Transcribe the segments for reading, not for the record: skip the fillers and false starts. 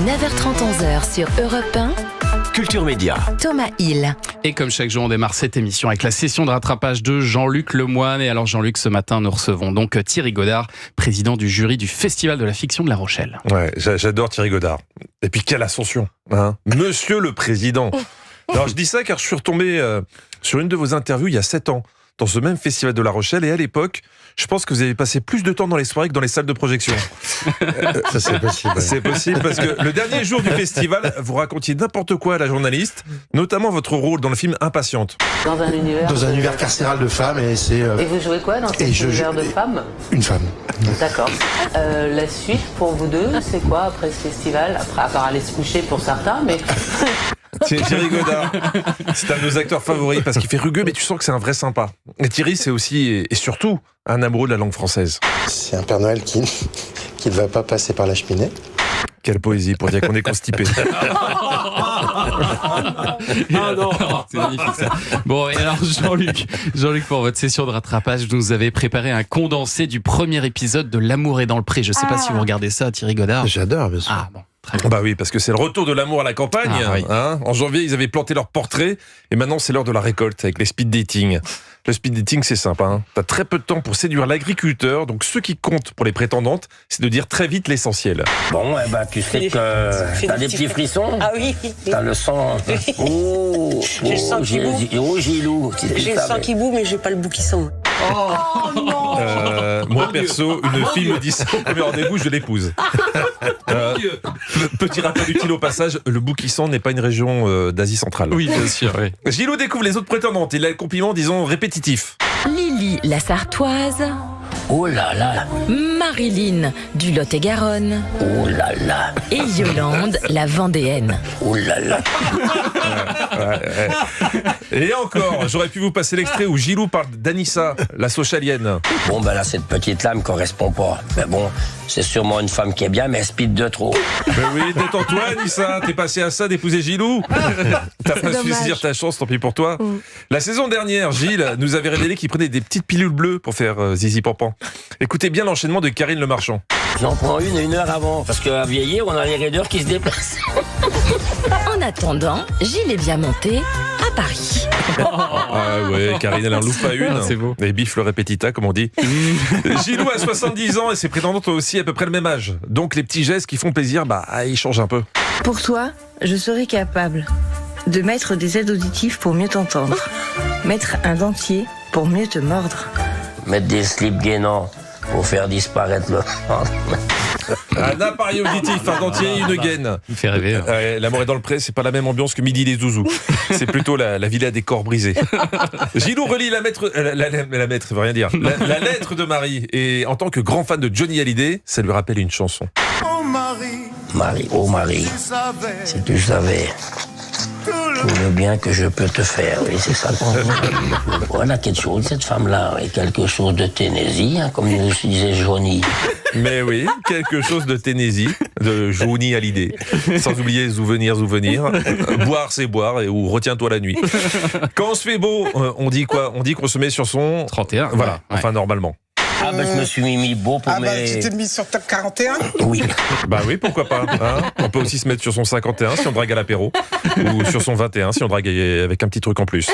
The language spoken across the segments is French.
9h30, 11h sur Europe 1. Culture Média. Thomas Hill. Et comme chaque jour, on démarre cette émission avec la session de rattrapage de Jean-Luc Lemoine. Et alors Jean-Luc, ce matin, nous recevons donc Thierry Godard, président du jury du Festival de la fiction de La Rochelle. Ouais, j'adore Thierry Godard. Et puis quelle ascension, hein, Monsieur le Président. Alors je dis ça car je suis retombé sur une de vos interviews il y a 7 ans, dans ce même Festival de La Rochelle. Et à l'époque, je pense que vous avez passé plus de temps dans les soirées que dans les salles de projection. Ça, c'est possible. C'est possible parce que le dernier jour du festival, vous racontiez n'importe quoi à la journaliste, notamment votre rôle dans le film Impatiente. Dans un univers carcéral de femmes et c'est... Et vous jouez quoi dans cet univers de femmes ? Une femme. D'accord. La suite pour vous deux, c'est quoi après ce festival ? Après, à part aller se coucher pour certains, mais... Thierry Godard, c'est un de nos acteurs favoris parce qu'il fait rugueux, mais tu sens que c'est un vrai sympa. Et Thierry, c'est aussi et surtout un amoureux de la langue française. C'est un Père Noël qui ne va pas passer par la cheminée. Quelle poésie pour dire qu'on est constipé. Ah non, c'est magnifique ça. Bon, et alors Jean-Luc, pour votre session de rattrapage, vous nous avez préparé un condensé du premier épisode de L'amour est dans le pré. Je ne sais pas si vous regardez ça, Thierry Godard. J'adore, bien sûr. Ah bon. Très bien. Bah oui, parce que c'est le retour de l'amour à la campagne. Ah, oui. Hein, en janvier, ils avaient planté leur portrait et maintenant c'est l'heure de la récolte avec les speed dating. Le speed dating, c'est simple. Hein. T'as très peu de temps pour séduire l'agriculteur, donc ce qui compte pour les prétendantes, c'est de dire très vite l'essentiel. Bon, eh ben, tu sais que t'as des petits frissons. Ah oui. T'as le sang. Oh, J'ai le sang qui bout. Oh, Gilou. J'ai le sang qui bout, mais j'ai pas le bout qui sent. Moi perso, une fille me dit ça au premier rendez-vous, je l'épouse. Petit rappel utile au passage, le Boukistan n'est pas une région d'Asie centrale. Oui, bien sûr. Oui. Gilou découvre les autres prétendantes. Il a le compliment, disons, répétitif. Lily, la Sartoise. Oh là là. Marilyn, du Lot-et-Garonne. Oh là là. Et Yolande, la Vendéenne. Oh là là. Et encore, j'aurais pu vous passer l'extrait où Gilou parle d'Anissa, la Sochalienne. Bon, ben là, cette petite-là me correspond pas. Mais bon, c'est sûrement une femme qui est bien, mais elle speed de trop. Mais oui, détends-toi, Anissa. T'es passé à ça d'épouser Gilou. T'as pas su saisir ta chance, tant pis pour toi. La saison dernière, Gilles nous avait révélé qu'il prenait des petites pilules bleues pour faire Zizi Pampan. Écoutez bien l'enchaînement de Karine Le Marchand. J'en prends une heure avant, parce qu'à vieillir, on a les raideurs qui se déplacent. En attendant, Gilles est bien monté à Paris. Ah ouais, Karine, elle en loupe pas une. C'est beau. Et bifle répétita, comme on dit. Gilou a 70 ans et ses prétendantes ont aussi à peu près le même âge. Donc les petits gestes qui font plaisir, ils changent un peu. Pour toi, je serai capable de mettre des aides auditives pour mieux t'entendre. Mettre un dentier pour mieux te mordre. Mettre des slips gainants pour faire disparaître le... Un appareil auditif, un dentier, une gaine. Il me fait rêver. Hein. L'amour est dans le pré, c'est pas la même ambiance que Midi les Zouzous. C'est plutôt la villa des corps brisés. Gilou relie la lettre, ça veut rien dire. La lettre de Marie. Et en tant que grand fan de Johnny Hallyday, ça lui rappelle une chanson. Marie, oh Marie, si tu savais tout le bien que je peux te faire, oui, c'est ça. Voilà quelque chose, cette femme-là, et quelque chose de Tennessee, hein, comme nous disait Johnny. Mais oui, quelque chose de Tennessee, de Johnny Hallyday. Sans oublier souvenir. Boire, c'est boire, ou retiens-toi la nuit. Quand on se fait beau, on dit quoi ? On dit qu'on se met sur son 31. Voilà, Ouais. enfin normalement. Ah ben je me suis mis beau pour mes... tu t'es mis sur ta 41 ? Oui. Bah oui, pourquoi pas. Hein, on peut aussi se mettre sur son 51 si on drague à l'apéro, ou sur son 21 si on drague avec un petit truc en plus.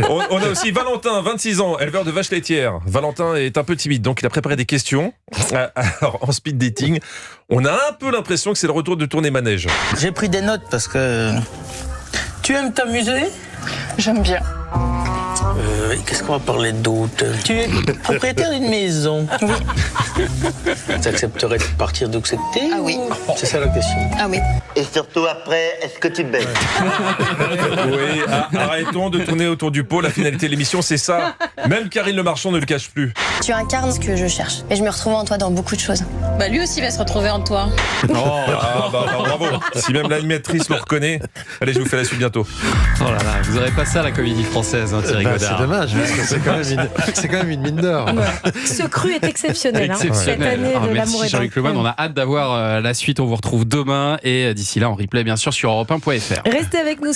On a aussi Valentin, 26 ans, éleveur de vaches laitières. Valentin est un peu timide, donc il a préparé des questions. Alors, en speed dating, on a un peu l'impression que c'est le retour de tournée manège. J'ai pris des notes parce que... Tu aimes t'amuser ? J'aime bien. Qu'est-ce qu'on va parler d'autre ? Tu es propriétaire d'une maison ? Oui. Tu accepterais de partir d'où que c'était ? Ah oui. C'est ça la question. Ah oui. Et surtout après, est-ce que tu baises ? Oui, arrêtons de tourner autour du pot. La finalité de l'émission, c'est ça. Même Karine Le Marchand ne le cache plus. Tu incarnes ce que je cherche. Et je me retrouve en toi dans beaucoup de choses. Bah lui aussi va se retrouver en toi. Bravo. Si même l'animatrice le reconnaît. Allez, je vous fais la suite bientôt. Oh là là, vous aurez pas ça à la comédie française, hein, Thierry Godard. C'est dommage, parce que c'est quand même une mine d'or. Ce cru est exceptionnel. Exceptionnel. Cette année de Merci l'amour est dans le Jean-Luc Lemoine, on a hâte d'avoir la suite. On vous retrouve demain et d'ici là en replay bien sûr sur europe1.fr. Restez avec nous.